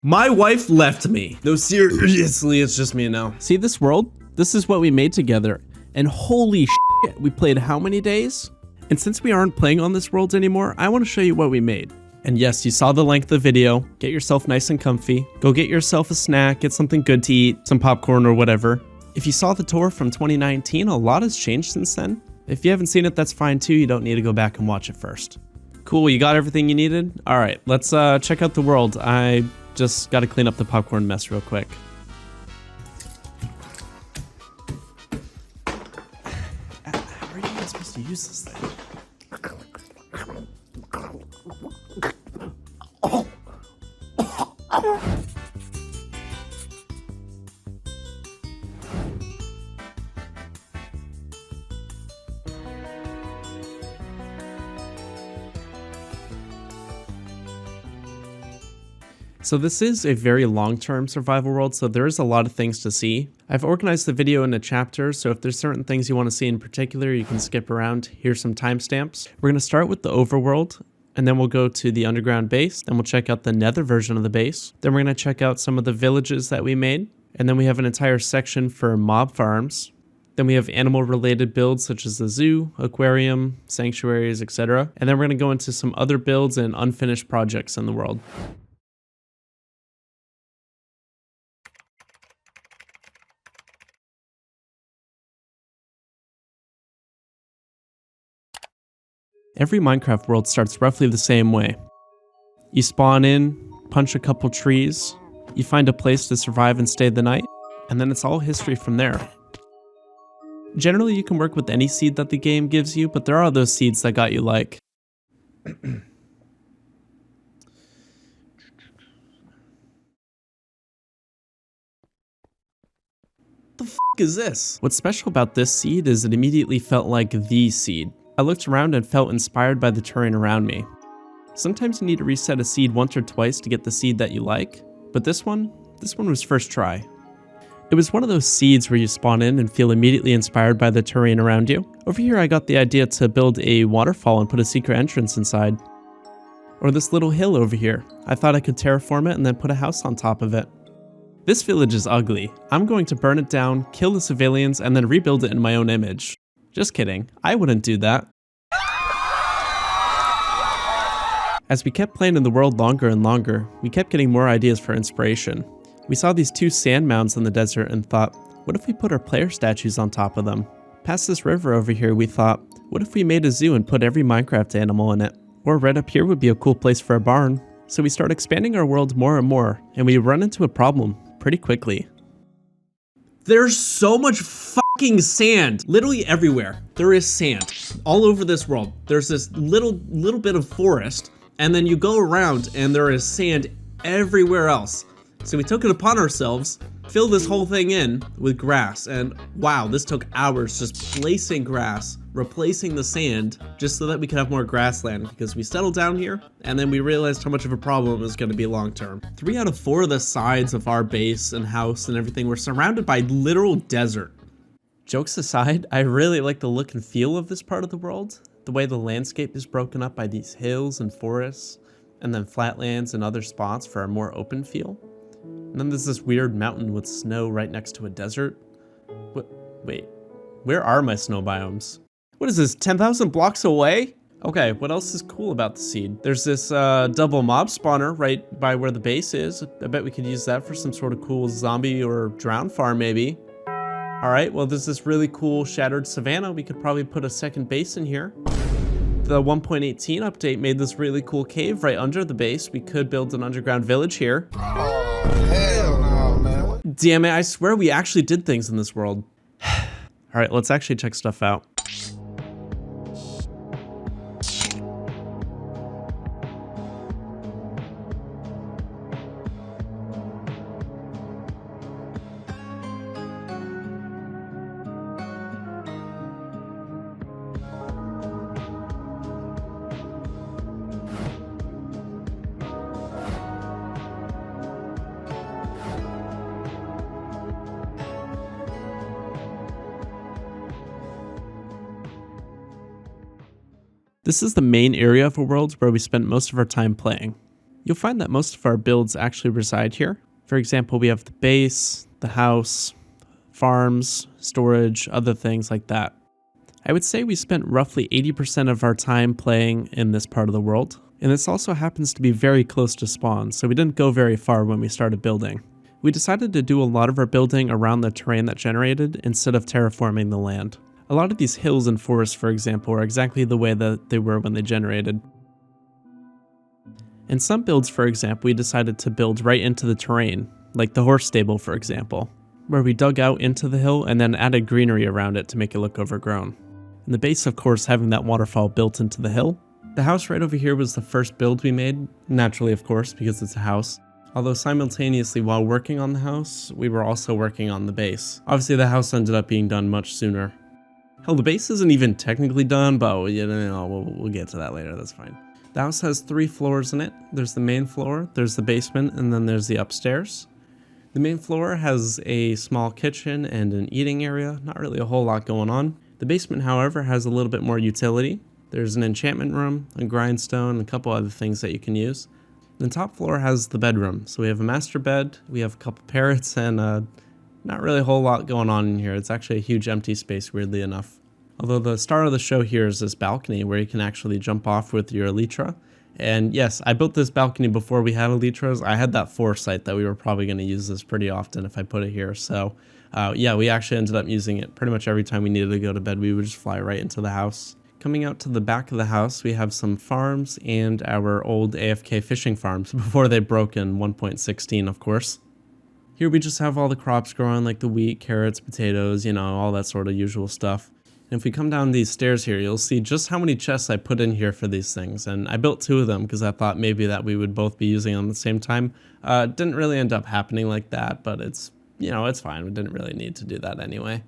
My wife left me. No, seriously, it's just me now. See this world? This is what we made together. And holy shit, we played how many days? And since we aren't playing on this world anymore, I want to show you what we made. And yes, you saw the length of the video. Get yourself nice and comfy. Go get yourself a snack, get something good to eat, some popcorn or whatever. If you saw the tour from 2019, a lot has changed since then. If you haven't seen it, that's fine too. You don't need to go back and watch it first. Cool, you got everything you needed? All right, let's check out the world. I just got to clean up the popcorn mess real quick. How are you guys supposed to use this thing? So this is a very long-term survival world, so there is a lot of things to see. I've organized the video into chapters, so if there's certain things you want to see in particular, you can skip around. Here's some timestamps. We're going to start with the overworld, and then we'll go to the underground base. Then we'll check out the nether version of the base. Then we're going to check out some of the villages that we made. And then we have an entire section for mob farms. Then we have animal-related builds such as the zoo, aquarium, sanctuaries, etc. And then we're going to go into some other builds and unfinished projects in the world. Every Minecraft world starts roughly the same way. You spawn in, punch a couple trees, you find a place to survive and stay the night, and then it's all history from there. Generally, you can work with any seed that the game gives you, but there are those seeds that got you like... The f*** is this? What's special about this seed is it immediately felt like the seed. I looked around and felt inspired by the terrain around me. Sometimes you need to reset a seed once or twice to get the seed that you like, but this one was first try. It was one of those seeds where you spawn in and feel immediately inspired by the terrain around you. Over here I got the idea to build a waterfall and put a secret entrance inside. Or this little hill over here. I thought I could terraform it and then put a house on top of it. This village is ugly. I'm going to burn it down, kill the civilians, and then rebuild it in my own image. Just kidding, I wouldn't do that. As we kept playing in the world longer and longer, we kept getting more ideas for inspiration. We saw these two sand mounds in the desert and thought, what if we put our player statues on top of them? Past this river over here, we thought, what if we made a zoo and put every Minecraft animal in it? Or right up here would be a cool place for a barn. So we start expanding our world more and more, and we run into a problem pretty quickly. There's so much fucking sand, literally everywhere. There is sand all over this world. There's this little bit of forest, and then you go around and there is sand everywhere else. So we took it upon ourselves, fill this whole thing in with grass, and wow, this took hours just placing grass, replacing the sand, just so that we could have more grassland, because we settled down here, and then we realized how much of a problem it was going to be long term. 3 out of 4 of the sides of our base and house and everything were surrounded by literal desert. Jokes aside, I really like the look and feel of this part of the world. The way the landscape is broken up by these hills and forests, and then flatlands and other spots for a more open feel. And then there's this weird mountain with snow right next to a desert. Wait, where are my snow biomes? What is this, 10,000 blocks away? Okay, what else is cool about the seed? There's this double mob spawner right by where the base is. I bet we could use that for some sort of cool zombie or drown farm maybe. All right, well there's this really cool shattered savanna. We could probably put a second base in here. The 1.18 update made this really cool cave right under the base. We could build an underground village here. Oh, hell no, man. Damn it, I swear we actually did things in this world. All right, let's actually check stuff out. This is the main area of a world where we spent most of our time playing. You'll find that most of our builds actually reside here. For example, we have the base, the house, farms, storage, other things like that. I would say we spent roughly 80% of our time playing in this part of the world, and this also happens to be very close to spawn, so we didn't go very far when we started building. We decided to do a lot of our building around the terrain that generated instead of terraforming the land. A lot of these hills and forests, for example, are exactly the way that they were when they generated. In some builds, for example, we decided to build right into the terrain, like the horse stable, for example, where we dug out into the hill and then added greenery around it to make it look overgrown. And the base, of course, having that waterfall built into the hill. The house right over here was the first build we made, naturally, of course, because it's a house. Although simultaneously, while working on the house, we were also working on the base. Obviously, the house ended up being done much sooner. Hell, the base isn't even technically done, but we'll get to that later, that's fine. The house has 3 floors in it. There's the main floor, there's the basement, and then there's the upstairs. The main floor has a small kitchen and an eating area, not really a whole lot going on. The basement, however, has a little bit more utility. There's an enchantment room, a grindstone, and a couple other things that you can use. The top floor has the bedroom. So we have a master bed, we have a couple parrots, and not really a whole lot going on in here. It's actually a huge empty space, weirdly enough. Although the star of the show here is this balcony where you can actually jump off with your elytra. And yes, I built this balcony before we had elytras. I had that foresight that we were probably going to use this pretty often if I put it here. So yeah, we actually ended up using it pretty much every time we needed to go to bed. We would just fly right into the house. Coming out to the back of the house, we have some farms and our old AFK fishing farms before they broke in 1.16, of course. Here we just have all the crops growing like the wheat, carrots, potatoes, all that sort of usual stuff. And if we come down these stairs here, you'll see just how many chests I put in here for these things. And I built 2 of them because I thought maybe that we would both be using them at the same time. It didn't really end up happening like that, but it's fine. We didn't really need to do that anyway.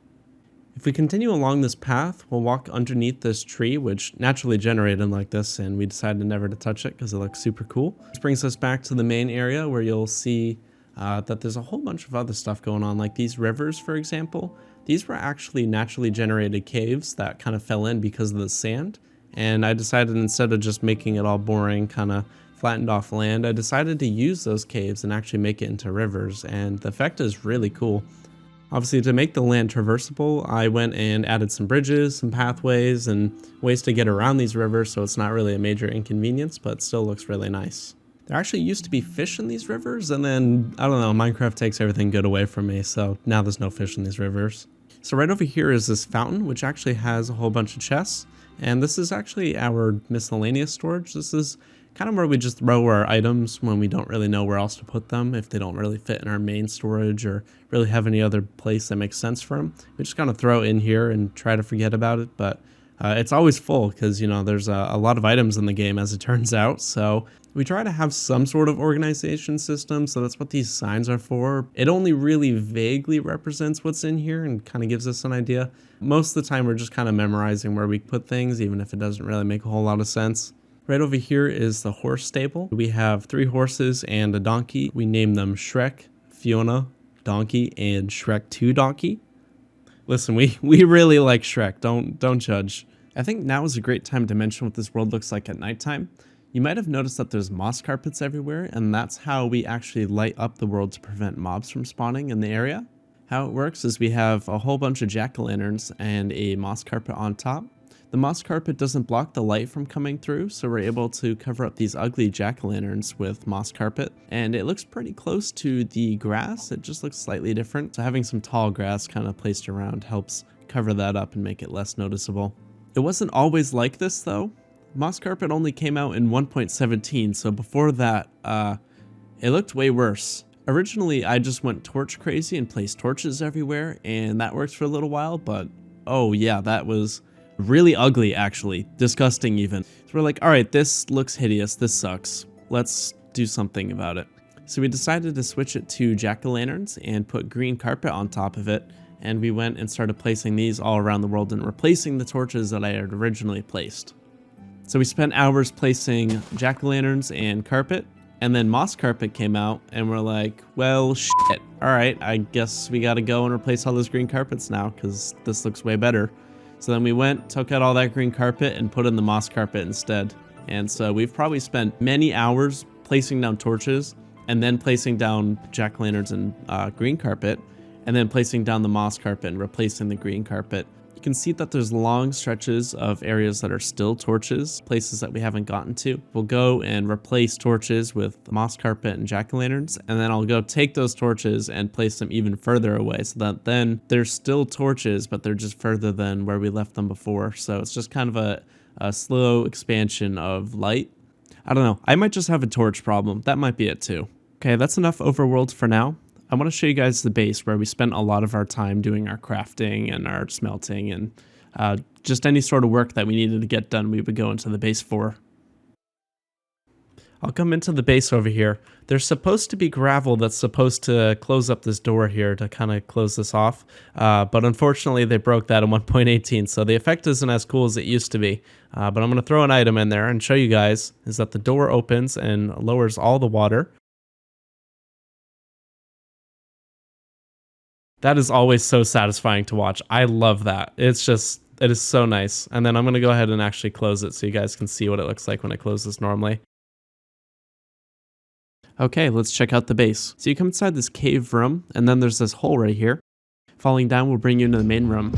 If we continue along this path, we'll walk underneath this tree, which naturally generated like this, and we decided never to touch it because it looks super cool. This brings us back to the main area where you'll see that there's a whole bunch of other stuff going on, like these rivers, for example. These were actually naturally generated caves that kind of fell in because of the sand, and I decided instead of just making it all boring, kind of flattened off land, I decided to use those caves and actually make it into rivers, and the effect is really cool. Obviously, to make the land traversable, I went and added some bridges, some pathways, and ways to get around these rivers so it's not really a major inconvenience, but it still looks really nice. There actually used to be fish in these rivers, and then, I don't know, Minecraft takes everything good away from me, so now there's no fish in these rivers. So right over here is this fountain, which actually has a whole bunch of chests, and this is actually our miscellaneous storage. This is kind of where we just throw our items when we don't really know where else to put them, if they don't really fit in our main storage or really have any other place that makes sense for them. We just kind of throw it in here and try to forget about it, but it's always full because, there's a lot of items in the game as it turns out, so we try to have some sort of organization system, so that's what these signs are for. It only really vaguely represents what's in here and kind of gives us an idea. Most of the time we're just kind of memorizing where we put things, even if it doesn't really make a whole lot of sense. Right over here is the horse stable. We have 3 horses and a donkey. We named them Shrek, Fiona, Donkey, and Shrek 2 Donkey. Listen, we really like Shrek, don't judge. I think now is a great time to mention what this world looks like at nighttime. You might have noticed that there's moss carpets everywhere, and that's how we actually light up the world to prevent mobs from spawning in the area. How it works is we have a whole bunch of jack-o'-lanterns and a moss carpet on top. The moss carpet doesn't block the light from coming through, so we're able to cover up these ugly jack-o'-lanterns with moss carpet, and it looks pretty close to the grass. It just looks slightly different, so having some tall grass kind of placed around helps cover that up and make it less noticeable. It wasn't always like this though. Moss carpet only came out in 1.17, so before that, it looked way worse. Originally, I just went torch crazy and placed torches everywhere, and that worked for a little while, but oh yeah, that was really ugly actually, disgusting even. So we're like, alright, this looks hideous, this sucks, let's do something about it. So we decided to switch it to jack-o'-lanterns and put green carpet on top of it, and we went and started placing these all around the world and replacing the torches that I had originally placed. So we spent hours placing jack-o'-lanterns and carpet, and then moss carpet came out, and we're like, well, shit. Alright, I guess we gotta go and replace all those green carpets now, because this looks way better. So then we went, took out all that green carpet, and put in the moss carpet instead. And so we've probably spent many hours placing down torches and then placing down jack-o'-lanterns and green carpet, and then placing down the moss carpet and replacing the green carpet, you can see that there's long stretches of areas that are still torches, places that we haven't gotten to. We'll go and replace torches with moss carpet and jack-o'-lanterns, and then I'll go take those torches and place them even further away so that then there's still torches, but they're just further than where we left them before. So it's just kind of a slow expansion of light. I don't know. I might just have a torch problem. That might be it too. Okay, that's enough overworld for now. I want to show you guys the base where we spent a lot of our time doing our crafting and our smelting and just any sort of work that we needed to get done, we would go into the base for. I'll come into the base over here. There's supposed to be gravel that's supposed to close up this door here to kind of close this off, but unfortunately they broke that in 1.18, so the effect isn't as cool as it used to be. But I'm going to throw an item in there and show you guys is that the door opens and lowers all the water. That is always so satisfying to watch. I love that. It is so nice. And then I'm going to go ahead and actually close it so you guys can see what it looks like when I close this normally. Okay, let's check out the base. So you come inside this cave room, and then there's this hole right here. Falling down will bring you into the main room.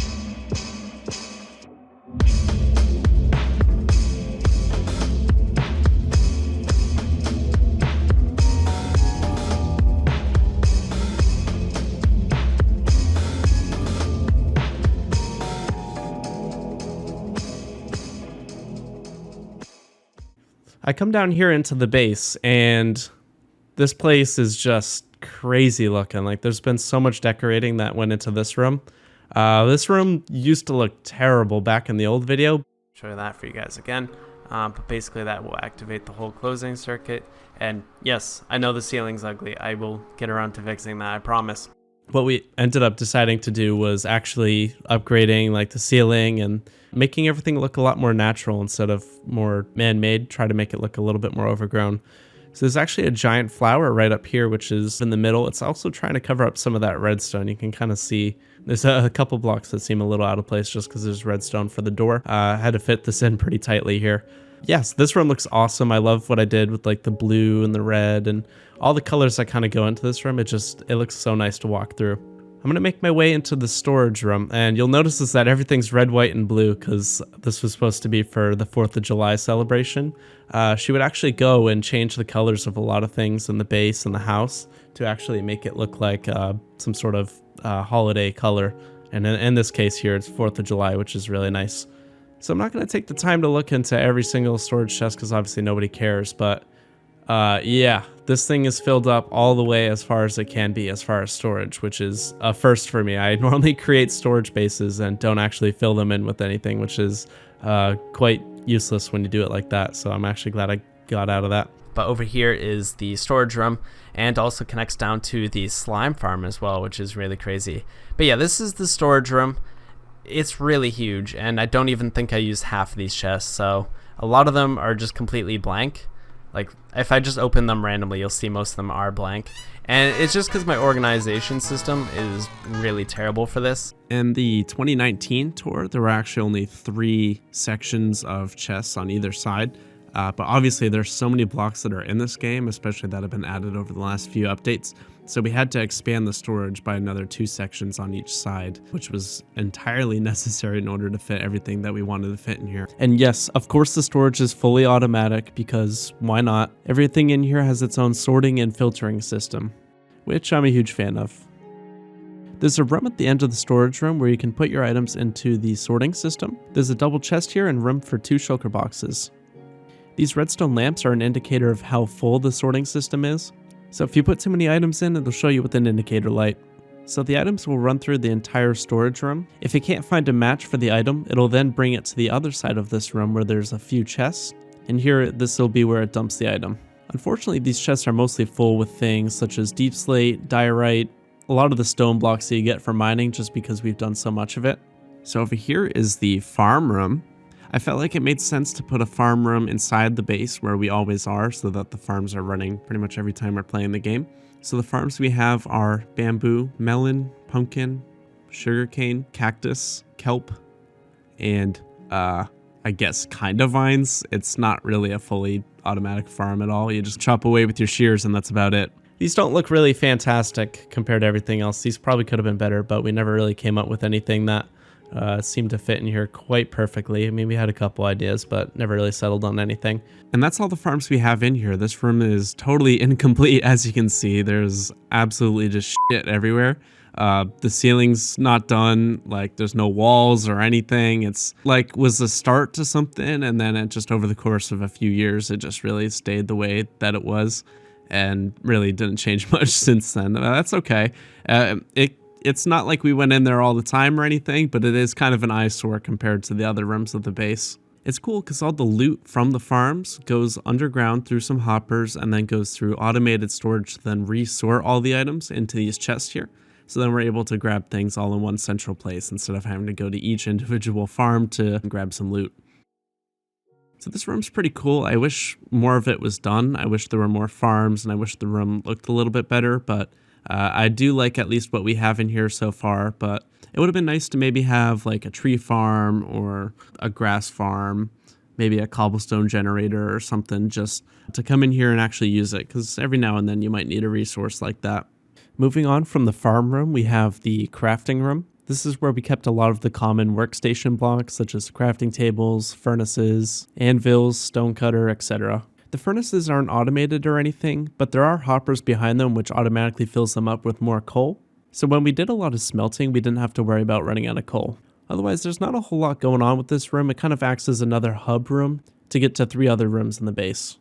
I come down here into the base, and this place is just crazy looking. Like, there's been so much decorating that went into this room. This room used to look terrible back in the old video. Show you that for you guys again. But basically that will activate the whole closing circuit. And yes, I know the ceiling's ugly. I will get around to fixing that, I promise. What we ended up deciding to do was actually upgrading like the ceiling and making everything look a lot more natural instead of more man-made, try to make it look a little bit more overgrown. So there's actually a giant flower right up here, which is in the middle. It's also trying to cover up some of that redstone. You can kind of see there's a couple blocks that seem a little out of place just because there's redstone for the door. I had to fit this in pretty tightly here. Yes, this room looks awesome. I love what I did with like the blue and the red and all the colors that kind of go into this room. It looks so nice to walk through. I'm going to make my way into the storage room, and you'll notice is that everything's red, white, and blue because this was supposed to be for the 4th of July celebration. She would actually go and change the colors of a lot of things in the base and the house to actually make it look like some sort of holiday color. And in this case here, it's 4th of July, which is really nice. So I'm not going to take the time to look into every single storage chest because obviously nobody cares, but yeah, this thing is filled up all the way as far as it can be as far as storage, which is a first for me. I normally create storage bases and don't actually fill them in with anything, which is quite useless when you do it like that. So I'm actually glad I got out of that. But over here is the storage room and also connects down to the slime farm as well, which is really crazy. But yeah, this is the storage room. It's really huge, and I don't even think I used half of these chests. So a lot of them are just completely blank. Like, if I just open them randomly, you'll see most of them are blank. And it's just because my organization system is really terrible for this. In the 2019 tour, there were actually only 3 sections of chests on either side. But obviously, there's so many blocks that are in this game, especially that have been added over the last few updates. So we had to expand the storage by another 2 sections on each side, which was entirely necessary in order to fit everything that we wanted to fit in here. And yes, of course the storage is fully automatic because why not? Everything in here has its own sorting and filtering system, which I'm a huge fan of. There's a room at the end of the storage room where you can put your items into the sorting system. There's a double chest here and room for 2 shulker boxes. These redstone lamps are an indicator of how full the sorting system is. So if you put too many items in, it'll show you with an indicator light. So the items will run through the entire storage room. If it can't find a match for the item, it'll then bring it to the other side of this room where there's a few chests. And here, this will be where it dumps the item. Unfortunately, these chests are mostly full with things such as deep slate, diorite, a lot of the stone blocks that you get for mining just because we've done so much of it. So over here is the farm room. I felt like it made sense to put a farm room inside the base where we always are so that the farms are running pretty much every time we're playing the game. So the farms we have are bamboo, melon, pumpkin, sugarcane, cactus, kelp, and I guess, kind of vines. It's not really a fully automatic farm at all. You just chop away with your shears and that's about it. These don't look really fantastic compared to everything else. These probably could have been better, but we never really came up with anything that seemed to fit in here quite perfectly. I mean, we had a couple ideas, but never really settled on anything. And that's all the farms we have in here. This room is totally incomplete, as you can see. There's absolutely just shit everywhere. The ceiling's not done, like there's no walls or anything. It's like was a start to something, and then it just over the course of a few years, it just really stayed the way that it was and really didn't change much since then. That's okay. It's not like we went in there all the time or anything, but it is kind of an eyesore compared to the other rooms of the base. It's cool because all the loot from the farms goes underground through some hoppers and then goes through automated storage to then resort all the items into these chests here. So then we're able to grab things all in one central place instead of having to go to each individual farm to grab some loot. So this room's pretty cool. I wish more of it was done. I wish there were more farms and I wish the room looked a little bit better, but I do like at least what we have in here so far, but it would have been nice to maybe have like a tree farm or a grass farm, maybe a cobblestone generator or something, just to come in here and actually use it, because every now and then you might need a resource like that. Moving on from the farm room, we have the crafting room. This is where we kept a lot of the common workstation blocks, such as crafting tables, furnaces, anvils, stonecutter, etc. The furnaces aren't automated or anything, but there are hoppers behind them which automatically fills them up with more coal. So when we did a lot of smelting, we didn't have to worry about running out of coal. Otherwise, there's not a whole lot going on with this room. It kind of acts as another hub room to get to 3 other rooms in the base.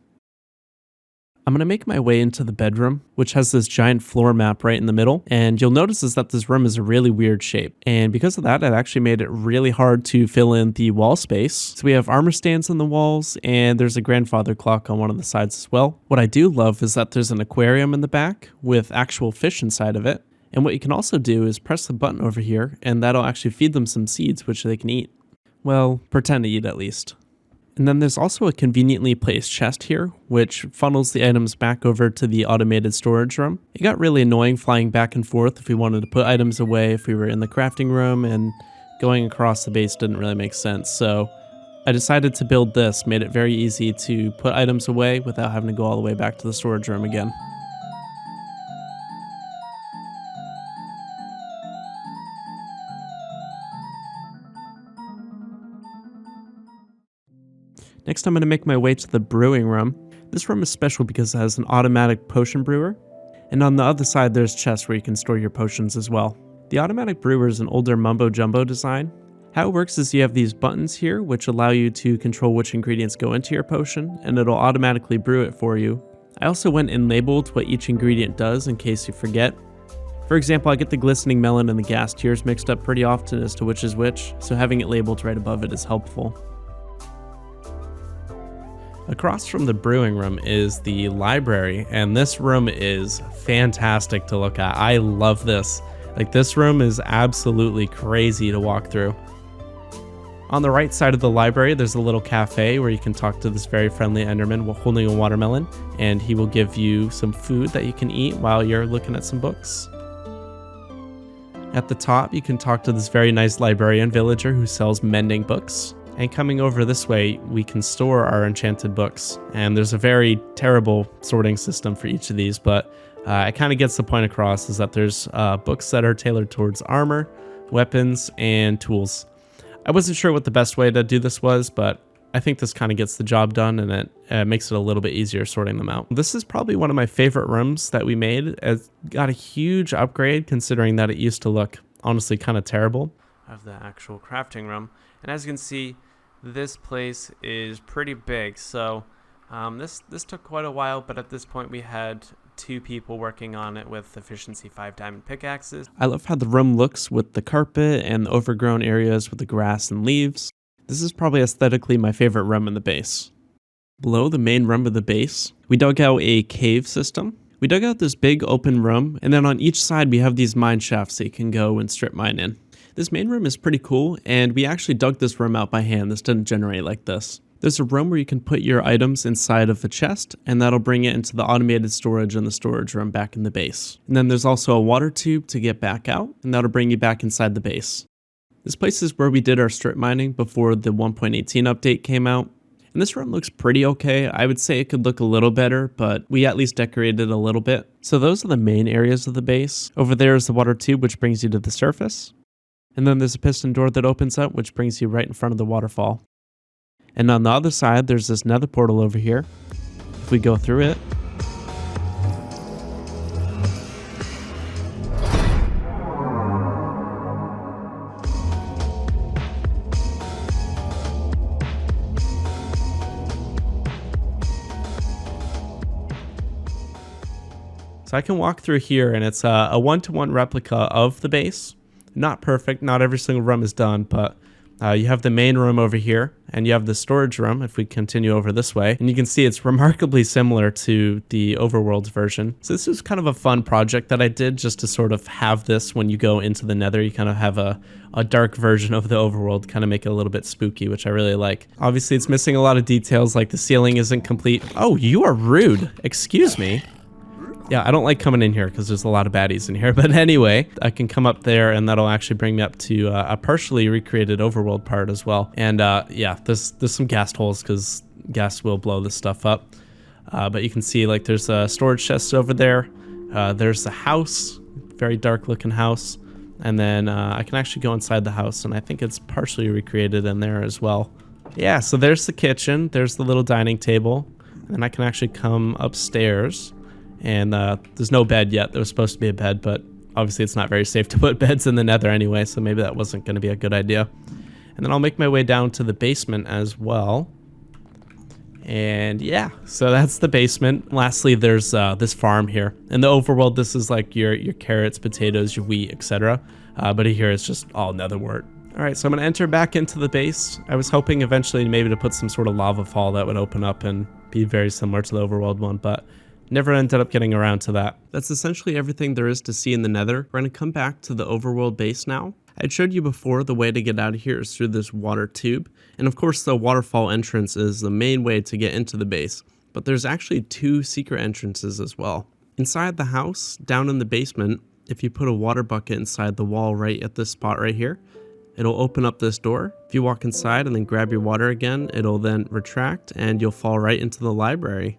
I'm going to make my way into the bedroom, which has this giant floor map right in the middle, and you'll notice is that this room is a really weird shape, and because of that, it actually made it really hard to fill in the wall space. So we have armor stands on the walls, and there's a grandfather clock on one of the sides as well. What I do love is that there's an aquarium in the back with actual fish inside of it, and what you can also do is press the button over here, and that'll actually feed them some seeds, which they can eat. Well, pretend to eat at least. And then there's also a conveniently placed chest here, which funnels the items back over to the automated storage room. It got really annoying flying back and forth if we wanted to put items away if we were in the crafting room, and going across the base didn't really make sense. So I decided to build this, made it very easy to put items away without having to go all the way back to the storage room again. Next, I'm going to make my way to the brewing room. This room is special because it has an automatic potion brewer, and on the other side there's chests where you can store your potions as well. The automatic brewer is an older mumbo-jumbo design. How it works is you have these buttons here which allow you to control which ingredients go into your potion, and it'll automatically brew it for you. I also went and labeled what each ingredient does in case you forget. For example, I get the glistening melon and the gas tears mixed up pretty often as to which is which, so having it labeled right above it is helpful. Across from the brewing room is the library, and this room is fantastic to look at. I love this. Like, this room is absolutely crazy to walk through. On the right side of the library, there's a little cafe where you can talk to this very friendly Enderman while holding a watermelon, and he will give you some food that you can eat while you're looking at some books. At the top, you can talk to this very nice librarian villager who sells mending books. And coming over this way, we can store our enchanted books. And there's a very terrible sorting system for each of these, but it kind of gets the point across is that there's books that are tailored towards armor, weapons, and tools. I wasn't sure what the best way to do this was, but I think this kind of gets the job done, and it makes it a little bit easier sorting them out. This is probably one of my favorite rooms that we made. It got a huge upgrade considering that it used to look honestly kind of terrible. Of the actual crafting room. And as you can see, this place is pretty big, so this took quite a while, but at this point we had 2 people working on it with efficiency 5 diamond pickaxes. I love how the room looks with the carpet and the overgrown areas with the grass and leaves. This is probably aesthetically my favorite room in the base. Below the main room of the base, we dug out a cave system. We dug out this big open room, and then on each side we have these mine shafts that you can go and strip mine in. This main room is pretty cool, and we actually dug this room out by hand. This didn't generate like this. There's a room where you can put your items inside of the chest, and that'll bring it into the automated storage in the storage room back in the base. And then there's also a water tube to get back out, and that'll bring you back inside the base. This place is where we did our strip mining before the 1.18 update came out. And this room looks pretty okay. I would say it could look a little better, but we at least decorated it a little bit. So those are the main areas of the base. Over there is the water tube, which brings you to the surface. And then there's a piston door that opens up, which brings you right in front of the waterfall. And on the other side, there's this nether portal over here. If we go through it, so I can walk through here, and it's a one-to-one replica of the base. Not perfect, not every single room is done, but you have the main room over here, and you have the storage room if we continue over this way. And you can see it's remarkably similar to the Overworld version. So this was kind of a fun project that I did just to sort of have this when you go into the Nether. You kind of have a dark version of the Overworld, kind of make it a little bit spooky, which I really like. Obviously, it's missing a lot of details, like the ceiling isn't complete. Oh, you are rude. Excuse me. Yeah, I don't like coming in here because there's a lot of baddies in here. But anyway, I can come up there and that'll actually bring me up to a partially recreated Overworld part as well. And yeah, there's some gas holes because gas will blow this stuff up. But you can see like there's a storage chest over there. There's the house, very dark looking house. And then I can actually go inside the house and I think it's partially recreated in there as well. Yeah, so there's the kitchen. There's the little dining table. And I can actually come upstairs. And there's no bed yet. There was supposed to be a bed, but obviously it's not very safe to put beds in the Nether anyway, so maybe that wasn't going to be a good idea. And then I'll make my way down to the basement as well. And yeah, so that's the basement. Lastly, there's this farm here. In the Overworld, this is like your carrots, potatoes, your wheat, etc. But here it's just all netherwort. All right, so I'm going to enter back into the base. I was hoping eventually maybe to put some sort of lava fall that would open up and be very similar to the Overworld one, but never ended up getting around to that. That's essentially everything there is to see in the Nether. We're going to come back to the Overworld base now. I showed you before the way to get out of here is through this water tube. And of course the waterfall entrance is the main way to get into the base. But there's actually 2 secret entrances as well. Inside the house, down in the basement, if you put a water bucket inside the wall right at this spot right here, it'll open up this door. If you walk inside and then grab your water again, it'll then retract and you'll fall right into the library.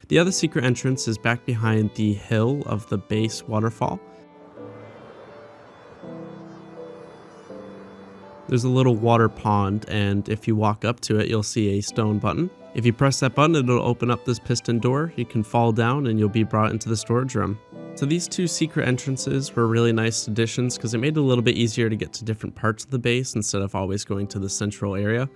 The other secret entrance is back behind the hill of the base waterfall. There's a little water pond, and if you walk up to it, you'll see a stone button. If you press that button, it'll open up this piston door. You can fall down and you'll be brought into the storage room. So these 2 secret entrances were really nice additions because it made it a little bit easier to get to different parts of the base instead of always going to the central area.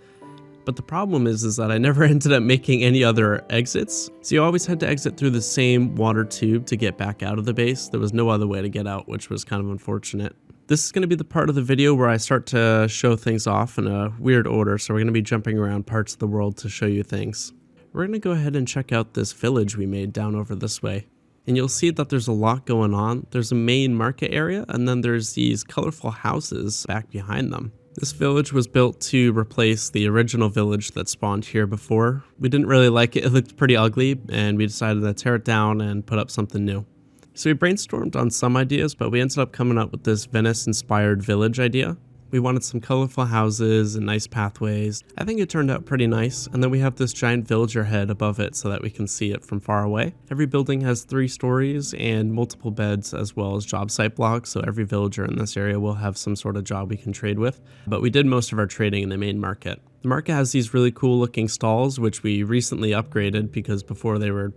But the problem is that I never ended up making any other exits. So you always had to exit through the same water tube to get back out of the base. There was no other way to get out, which was kind of unfortunate. This is going to be the part of the video where I start to show things off in a weird order. So we're going to be jumping around parts of the world to show you things. We're going to go ahead and check out this village we made down over this way. And you'll see that there's a lot going on. There's a main market area, and then there's these colorful houses back behind them. This village was built to replace the original village that spawned here before. We didn't really like it. It looked pretty ugly, and we decided to tear it down and put up something new. So we brainstormed on some ideas, but we ended up coming up with this Venice-inspired village idea. We wanted some colorful houses and nice pathways. I think it turned out pretty nice. And then we have this giant villager head above it so that we can see it from far away. Every building has 3 stories and multiple beds as well as job site blocks. So every villager in this area will have some sort of job we can trade with. But we did most of our trading in the main market. The market has these really cool looking stalls, which we recently upgraded because before they were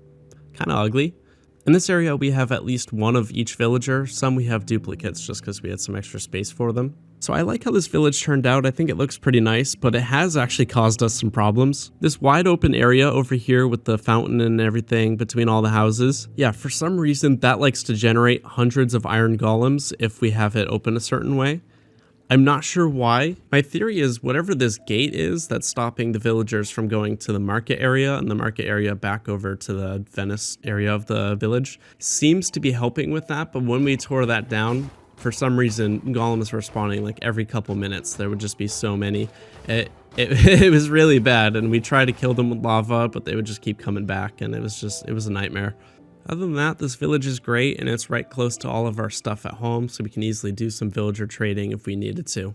kind of ugly. In this area, we have at least one of each villager. Some we have duplicates just because we had some extra space for them. So I like how this village turned out. I think it looks pretty nice, but it has actually caused us some problems. This wide open area over here with the fountain and everything between all the houses. Yeah, for some reason that likes to generate hundreds of iron golems if we have it open a certain way. I'm not sure why. My theory is whatever this gate is that's stopping the villagers from going to the market area and the market area back over to the Venice area of the village seems to be helping with that. But when we tore that down, for some reason, golems were spawning like every couple minutes. There would just be so many. It it was really bad, and we tried to kill them with lava, but they would just keep coming back, and it was a nightmare. Other than that, this village is great, and it's right close to all of our stuff at home, so we can easily do some villager trading if we needed to.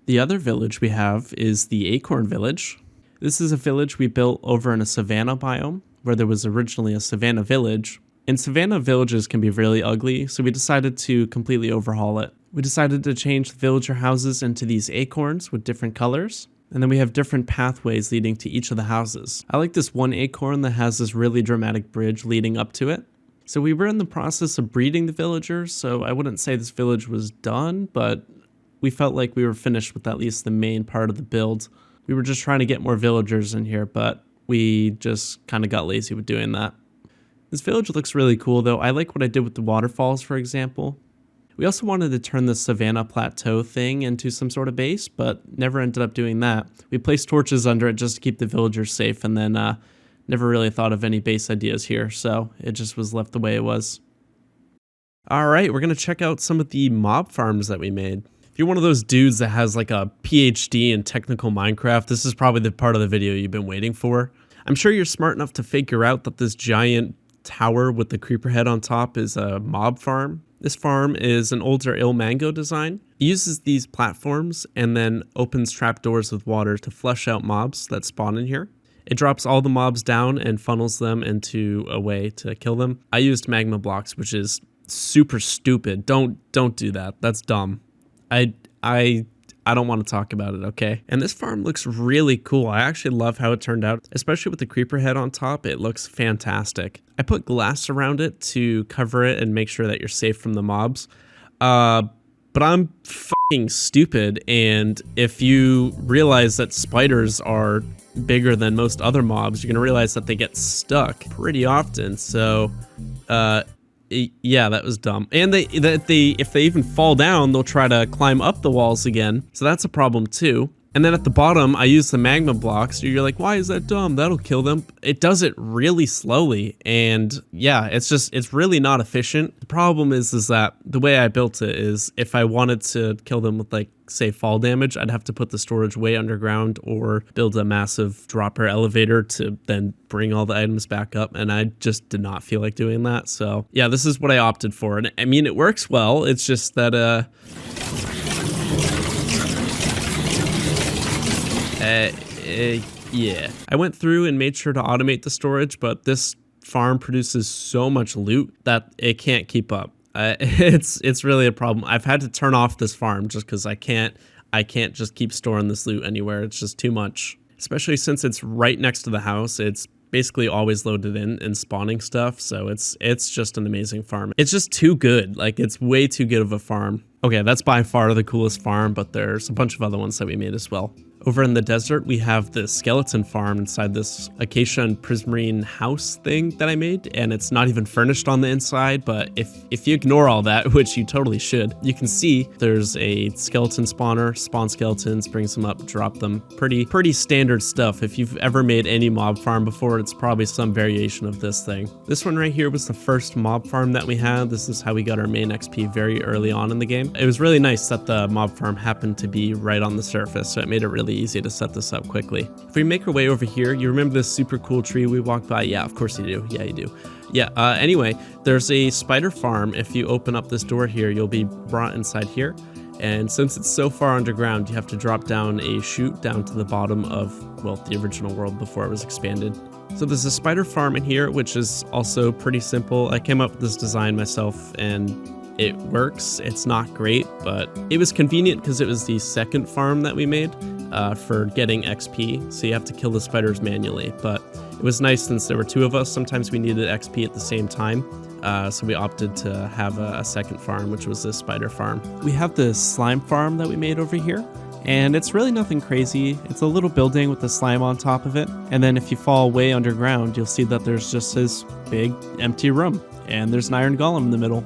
The other village we have is the Acorn Village. This is a village we built over in a savanna biome, where there was originally a savanna village. And savanna villages can be really ugly, so we decided to completely overhaul it. We decided to change the villager houses into these acorns with different colors. And then we have different pathways leading to each of the houses. I like this one acorn that has this really dramatic bridge leading up to it. So we were in the process of breeding the villagers, so I wouldn't say this village was done, but we felt like we were finished with at least the main part of the build. We were just trying to get more villagers in here, but we just kind of got lazy with doing that. This village looks really cool though. I like what I did with the waterfalls, for example. We also wanted to turn the Savannah Plateau thing into some sort of base, but never ended up doing that. We placed torches under it just to keep the villagers safe, and then never really thought of any base ideas here, so it just was left the way it was. Alright, we're going to check out some of the mob farms that we made. If you're one of those dudes that has like a PhD in technical Minecraft, this is probably the part of the video you've been waiting for. I'm sure you're smart enough to figure out that this giant tower with the creeper head on top is a mob farm. This farm is an older Ilmango design. It uses these platforms and then opens trapdoors with water to flush out mobs that spawn in here. It drops all the mobs down and funnels them into a way to kill them. I used magma blocks, which is super stupid. Don't do that. That's dumb. I don't want to talk about it, okay? And this farm looks really cool. I actually love how it turned out, especially with the creeper head on top. It looks fantastic. I put glass around it to cover it and make sure that you're safe from the mobs. But I'm fucking stupid, and if you realize that spiders are bigger than most other mobs, you're gonna realize that they get stuck pretty often. So, yeah, that was dumb. And if they even fall down, they'll try to climb up the walls again. So that's a problem too. And then at the bottom, I use the magma blocks. You're like, why is that dumb? That'll kill them. It does it really slowly. And yeah, it's really not efficient. The problem is that the way I built it is if I wanted to kill them with like, say, fall damage, I'd have to put the storage way underground or build a massive dropper elevator to then bring all the items back up. And I just did not feel like doing that. So yeah, this is what I opted for. And I mean, it works well. It's just that, yeah. I went through and made sure to automate the storage, but this farm produces so much loot that it can't keep up. It's really a problem. I've had to turn off this farm just because I can't just keep storing this loot anywhere. It's just too much, especially since it's right next to the house. It's basically always loaded in and spawning stuff. So it's just an amazing farm. It's just too good. Like, it's way too good of a farm. Okay, that's by far the coolest farm, but there's a bunch of other ones that we made as well. Over in the desert, we have the skeleton farm inside this acacia and prismarine house thing that I made, and it's not even furnished on the inside, but if you ignore all that, which you totally should, you can see there's a skeleton spawner, spawn skeletons, brings them up, drop them. Pretty standard stuff. If you've ever made any mob farm before, it's probably some variation of this thing. This one right here was the first mob farm that we had. This is how we got our main XP very early on in the game. It was really nice that the mob farm happened to be right on the surface, so it made it really easy to set this up quickly. If we make our way over here, you remember this super cool tree we walked by? Yeah, of course you do. Yeah, you do. Yeah, anyway, there's a spider farm. If you open up this door here, you'll be brought inside here. And since it's so far underground, you have to drop down a chute down to the bottom of, well, the original world before it was expanded. So there's a spider farm in here, which is also pretty simple. I came up with this design myself, and it works. It's not great, but it was convenient because it was the second farm that we made for getting XP. So you have to kill the spiders manually, but it was nice since there were two of us. Sometimes we needed XP at the same time. So we opted to have a second farm, which was this spider farm. We have this slime farm that we made over here, and it's really nothing crazy. It's a little building with the slime on top of it. And then if you fall way underground, you'll see that there's just this big empty room, and there's an iron golem in the middle.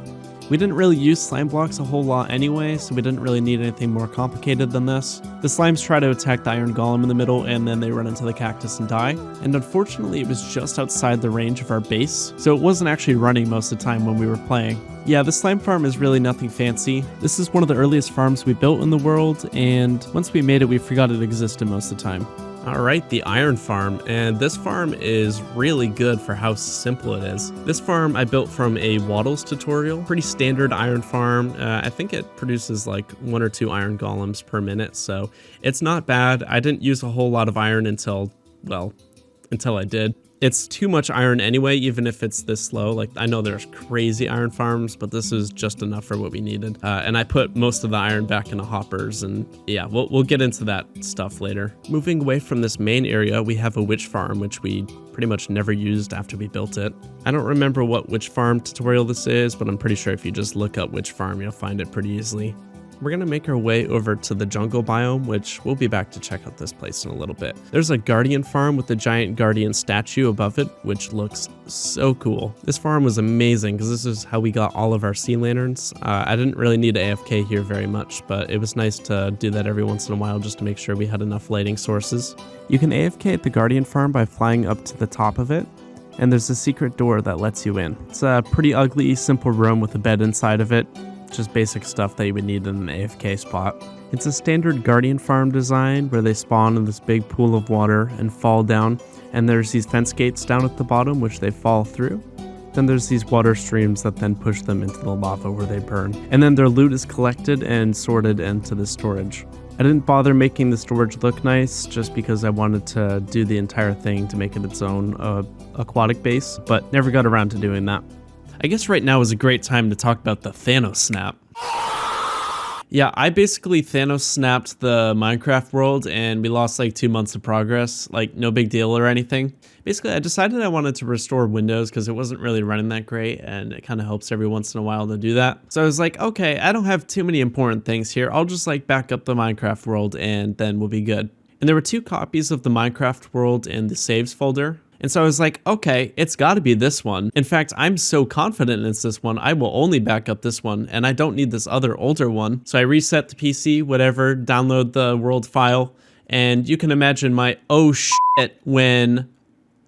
We didn't really use slime blocks a whole lot anyway, so we didn't really need anything more complicated than this. The slimes try to attack the iron golem in the middle, and then they run into the cactus and die. And unfortunately, it was just outside the range of our base, so it wasn't actually running most of the time when we were playing. Yeah, the slime farm is really nothing fancy. This is one of the earliest farms we built in the world, and once we made it, we forgot it existed most of the time. Alright, the iron farm, and this farm is really good for how simple it is. This farm I built from a Waddles tutorial, pretty standard iron farm. I think it produces like 1 or 2 iron golems per minute, so it's not bad. I didn't use a whole lot of iron until I did. It's too much iron anyway, even if it's this slow. Like, I know there's crazy iron farms, but this is just enough for what we needed. And I put most of the iron back into hoppers, and yeah, we'll get into that stuff later. Moving away from this main area, we have a witch farm, which we pretty much never used after we built it. I don't remember what witch farm tutorial this is, but I'm pretty sure if you just look up witch farm, you'll find it pretty easily. We're gonna make our way over to the jungle biome, which we'll be back to check out this place in a little bit. There's a guardian farm with a giant guardian statue above it, which looks so cool. This farm was amazing because this is how we got all of our sea lanterns. I didn't really need AFK here very much, but it was nice to do that every once in a while just to make sure we had enough lighting sources. You can AFK at the guardian farm by flying up to the top of it, and there's a secret door that lets you in. It's a pretty ugly, simple room with a bed inside of it. Just basic stuff that you would need in an AFK spot. It's a standard guardian farm design where they spawn in this big pool of water and fall down, and there's these fence gates down at the bottom which they fall through. Then there's these water streams that then push them into the lava where they burn. And then their loot is collected and sorted into the storage. I didn't bother making the storage look nice just because I wanted to do the entire thing to make it its own aquatic base, but never got around to doing that. I guess right now is a great time to talk about the Thanos snap. Yeah, I basically Thanos snapped the Minecraft world and we lost like 2 months of progress, like no big deal or anything. Basically, I decided I wanted to restore Windows because it wasn't really running that great and it kind of helps every once in a while to do that. So I was like, okay, I don't have too many important things here. I'll just like back up the Minecraft world and then we'll be good. And there were 2 copies of the Minecraft world in the saves folder. And so I was like, okay, it's gotta be this one. In fact, I'm so confident it's this one, I will only back up this one, and I don't need this other older one. So I reset the PC, whatever, download the world file, and you can imagine my oh shit when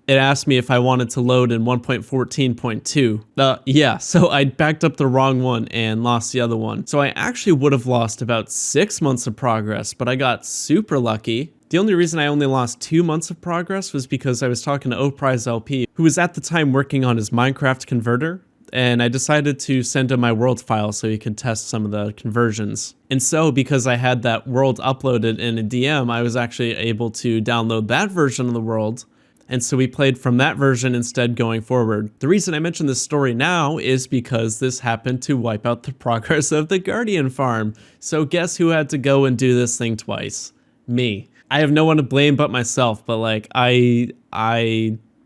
it asked me if I wanted to load in 1.14.2. Yeah, so I backed up the wrong one and lost the other one. So I actually would have lost about 6 months of progress, but I got super lucky. The only reason I only lost 2 months of progress was because I was talking to Oprize LP, who was at the time working on his Minecraft converter, and I decided to send him my world file so he could test some of the conversions. And so, because I had that world uploaded in a DM, I was actually able to download that version of the world, and so we played from that version instead going forward. The reason I mention this story now is because this happened to wipe out the progress of the Guardian farm. So guess who had to go and do this thing twice? Me. I have no one to blame but myself, but like I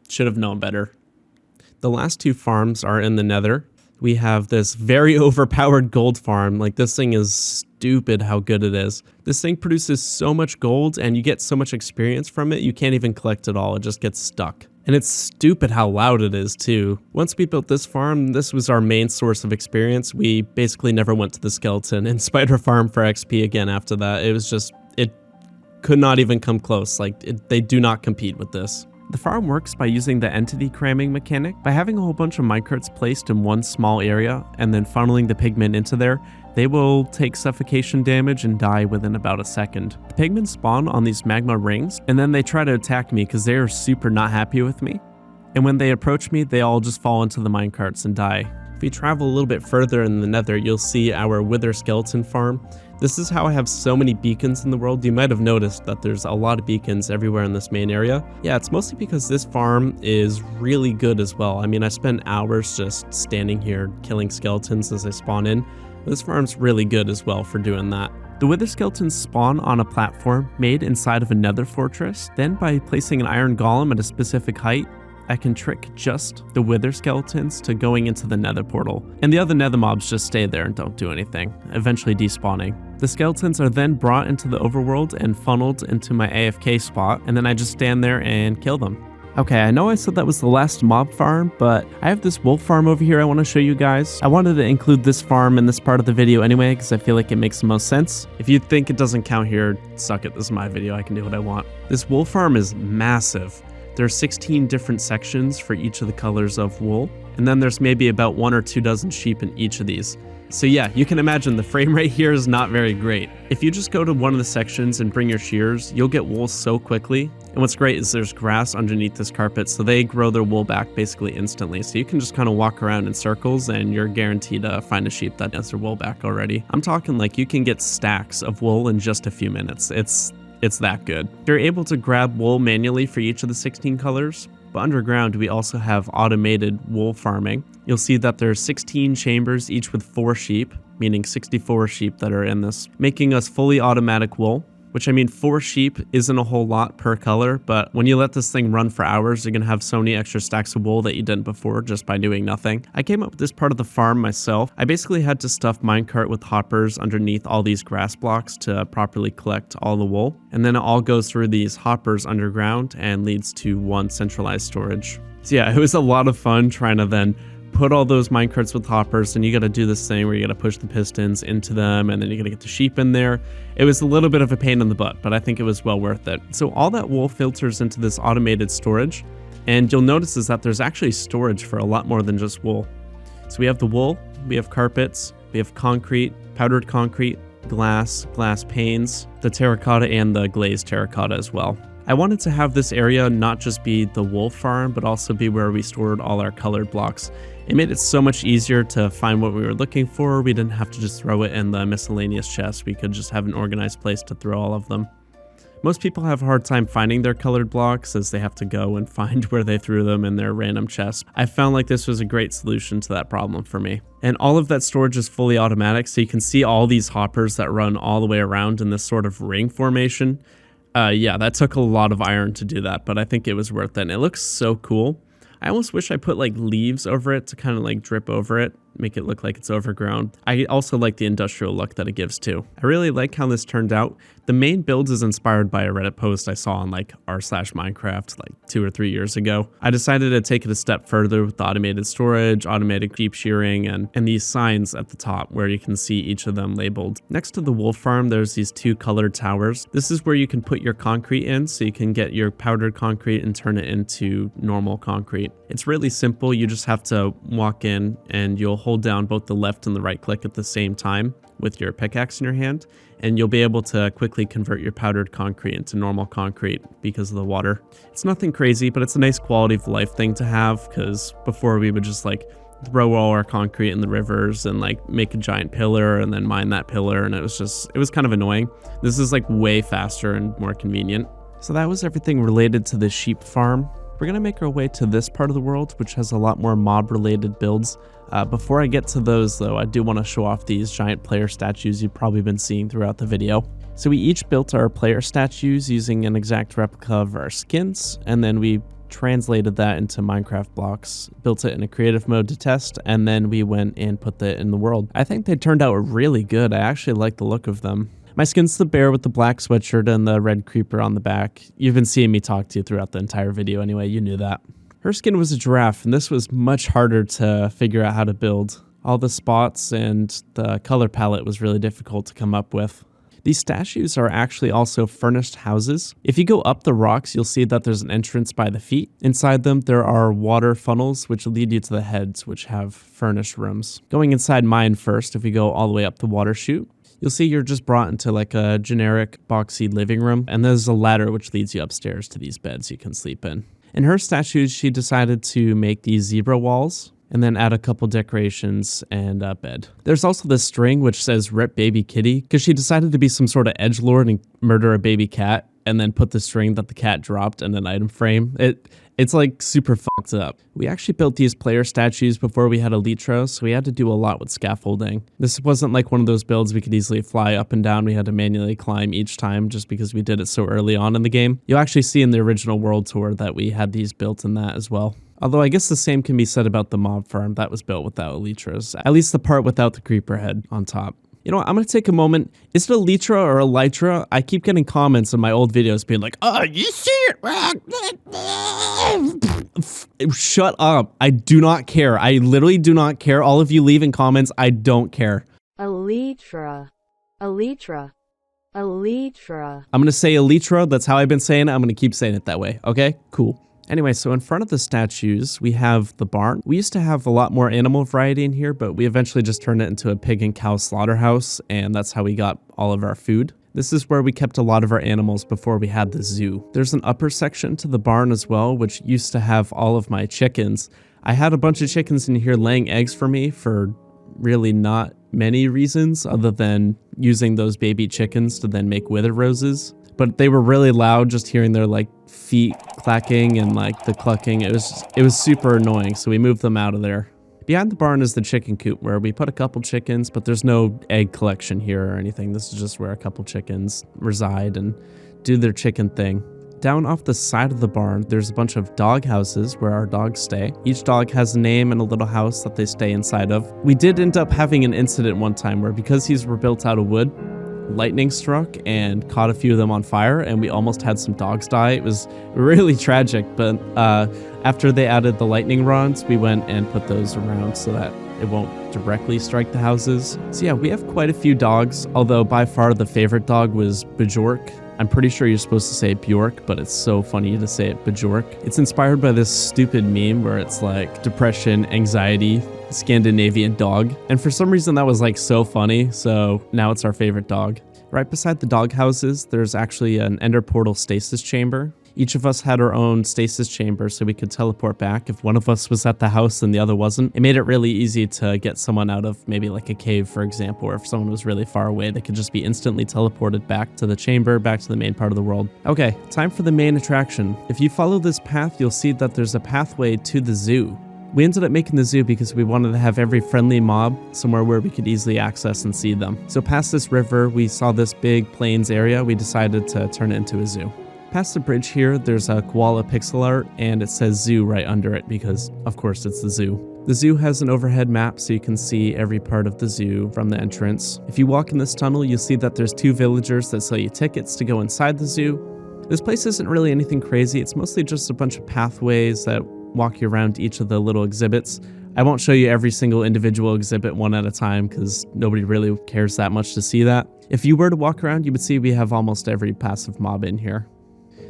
should have known better. The last 2 farms are in the Nether. We have this very overpowered gold farm. Like, this thing is stupid how good it is. This thing produces so much gold and you get so much experience from it, you can't even collect it all. It just gets stuck. And it's stupid how loud it is too. Once we built this farm, this was our main source of experience. We basically never went to the skeleton and spider farm for XP again after that. It was just, it could not even come close. Like, they do not compete with this. The farm works by using the entity cramming mechanic. By having a whole bunch of minecarts placed in one small area and then funneling the pigmen into there, they will take suffocation damage and die within about a second. The pigmen spawn on these magma rings, and then they try to attack me because they are super not happy with me. And when they approach me, they all just fall into the minecarts and die. If we travel a little bit further in the Nether, you'll see our wither skeleton farm. This is how I have so many beacons in the world. You might have noticed that there's a lot of beacons everywhere in this main area. Yeah, it's mostly because this farm is really good as well. I mean, I spend hours just standing here killing skeletons as they spawn in. This farm's really good as well for doing that. The wither skeletons spawn on a platform made inside of a nether fortress. Then by placing an iron golem at a specific height, I can trick just the wither skeletons to going into the nether portal. And the other nether mobs just stay there and don't do anything, eventually despawning. The skeletons are then brought into the overworld and funneled into my AFK spot, and then I just stand there and kill them. Okay, I know I said that was the last mob farm, but I have this wolf farm over here I want to show you guys. I wanted to include this farm in this part of the video anyway, because I feel like it makes the most sense. If you think it doesn't count here, suck it, this is my video, I can do what I want. This wolf farm is massive. There are 16 different sections for each of the colors of wool, and then there's maybe about 1 or 2 dozen sheep in each of these. So yeah, you can imagine the frame rate here is not very great. If you just go to one of the sections and bring your shears, you'll get wool so quickly. And what's great is there's grass underneath this carpet, so they grow their wool back basically instantly. So you can just kind of walk around in circles and you're guaranteed to find a sheep that has their wool back already. I'm talking like you can get stacks of wool in just a few minutes. It's that good. You're able to grab wool manually for each of the 16 colors. But underground, we also have automated wool farming. You'll see that there's 16 chambers, each with 4 sheep, meaning 64 sheep that are in this, making us fully automatic wool. Which, I mean, 4 sheep isn't a whole lot per color, but when you let this thing run for hours, you're gonna have so many extra stacks of wool that you didn't before just by doing nothing. I came up with this part of the farm myself. I basically had to stuff minecart with hoppers underneath all these grass blocks to properly collect all the wool. And then it all goes through these hoppers underground and leads to one centralized storage. So yeah, it was a lot of fun trying to then put all those minecarts with hoppers, and you got to do this thing where you got to push the pistons into them, and then you got to get the sheep in there. It was a little bit of a pain in the butt, but I think it was well worth it. So all that wool filters into this automated storage, and you'll notice is that there's actually storage for a lot more than just wool. So we have the wool, we have carpets, we have concrete, powdered concrete, glass panes, the terracotta, and the glazed terracotta as well. I wanted to have this area not just be the wool farm, but also be where we stored all our colored blocks. It made it so much easier to find what we were looking for. We didn't have to just throw it in the miscellaneous chest. We could just have an organized place to throw all of them. Most people have a hard time finding their colored blocks as they have to go and find where they threw them in their random chests. I found like this was a great solution to that problem for me. And all of that storage is fully automatic, so you can see all these hoppers that run all the way around in this sort of ring formation. Yeah, that took a lot of iron to do that, but I think it was worth it. And it looks so cool. I almost wish I put like leaves over it to kind of like drip over it, make it look like it's overgrown. I also like the industrial look that it gives too. I really like how this turned out. The main build is inspired by a Reddit post I saw on like r/Minecraft like 2 or 3 years ago. I decided to take it a step further with the automated storage, automated sheep shearing, and these signs at the top where you can see each of them labeled. Next to the wolf farm, there's these 2 colored towers. This is where you can put your concrete in, so you can get your powdered concrete and turn it into normal concrete. It's really simple. You just have to walk in and you'll hold down both the left and the right click at the same time with your pickaxe in your hand, and you'll be able to quickly convert your powdered concrete into normal concrete because of the water. It's nothing crazy, but it's a nice quality of life thing to have, because before we would just like throw all our concrete in the rivers and like make a giant pillar and then mine that pillar, and it was kind of annoying. This is like way faster and more convenient. So that was everything related to the sheep farm. We're gonna make our way to this part of the world, which has a lot more mob related builds. Before I get to those though, I do want to show off these giant player statues you've probably been seeing throughout the video. So we each built our player statues using an exact replica of our skins, and then we translated that into Minecraft blocks, built it in a creative mode to test, and then we went and put that in the world. I think they turned out really good. I actually like the look of them. My skin's the bear with the black sweatshirt and the red creeper on the back. You've been seeing me talk to you throughout the entire video anyway, you knew that. Her skin was a giraffe, and this was much harder to figure out how to build. All the spots and the color palette was really difficult to come up with. These statues are actually also furnished houses. If you go up the rocks, you'll see that there's an entrance by the feet. Inside them, there are water funnels, which lead you to the heads, which have furnished rooms. Going inside mine first, if we go all the way up the water chute, you'll see you're just brought into like a generic boxy living room, and there's a ladder which leads you upstairs to these beds you can sleep in. In her statues, she decided to make these zebra walls and then add a couple decorations and a bed. There's also this string which says "Rip Baby Kitty" because she decided to be some sort of edgelord and murder a baby cat, and then put the string that the cat dropped in an item frame. It's like super fucked up. We actually built these player statues before we had Elytra, so we had to do a lot with scaffolding. This wasn't like one of those builds we could easily fly up and down. We had to manually climb each time just because we did it so early on in the game. You'll actually see in the original world tour that we had these built in that as well. Although I guess the same can be said about the mob farm that was built without Elytras, at least the part without the creeper head on top. You know what? I'm going to take a moment. Is it Elytra or Elytra? I keep getting comments on my old videos being like, oh, you see it? Shut up. I do not care. I literally do not care. All of you leaving comments, I don't care. Elytra. Elytra. Elytra. I'm going to say Elytra. That's how I've been saying it. I'm going to keep saying it that way. Okay? Cool. Anyway, so in front of the statues, we have the barn. We used to have a lot more animal variety in here, but we eventually just turned it into a pig and cow slaughterhouse, and that's how we got all of our food. This is where we kept a lot of our animals before we had the zoo. There's an upper section to the barn as well, which used to have all of my chickens. I had a bunch of chickens in here laying eggs for me for really not many reasons other than using those baby chickens to then make wither roses. But they were really loud, just hearing their like feet clacking and like the clucking. It was super annoying, so we moved them out of there. Behind the barn is the chicken coop where we put a couple chickens, but there's no egg collection here or anything. This is just where a couple chickens reside and do their chicken thing. Down off the side of the barn, there's a bunch of dog houses where our dogs stay. Each dog has a name and a little house that they stay inside of. We did end up having an incident one time where, because these were built out of wood, lightning struck and caught a few of them on fire, and we almost had some dogs die. It was really tragic, but after they added the lightning rods, we went and put those around so that it won't directly strike the houses. So yeah, we have quite a few dogs, although by far the favorite dog was Bjork. I'm pretty sure you're supposed to say Bjork, but it's so funny to say it Bjork. It's inspired by this stupid meme where it's like depression, anxiety, Scandinavian dog. And for some reason that was like so funny, so now it's our favorite dog. Right beside the dog houses, there's actually an ender portal stasis chamber. Each of us had our own stasis chamber so we could teleport back if one of us was at the house and the other wasn't. It made it really easy to get someone out of maybe like a cave, for example, or if someone was really far away, they could just be instantly teleported back to the chamber, back to the main part of the world. Okay, time for the main attraction. If you follow this path, you'll see that there's a pathway to the zoo. We ended up making the zoo because we wanted to have every friendly mob somewhere where we could easily access and see them. So past this river, we saw this big plains area. We decided to turn it into a zoo. Past the bridge here, there's a koala pixel art, and it says zoo right under it because, of course, it's the zoo. The zoo has an overhead map so you can see every part of the zoo from the entrance. If you walk in this tunnel, you'll see that there's 2 villagers that sell you tickets to go inside the zoo. This place isn't really anything crazy. It's mostly just a bunch of pathways that walk you around each of the little exhibits. I won't show you every single individual exhibit one at a time because nobody really cares that much to see that. If you were to walk around, you would see we have almost every passive mob in here.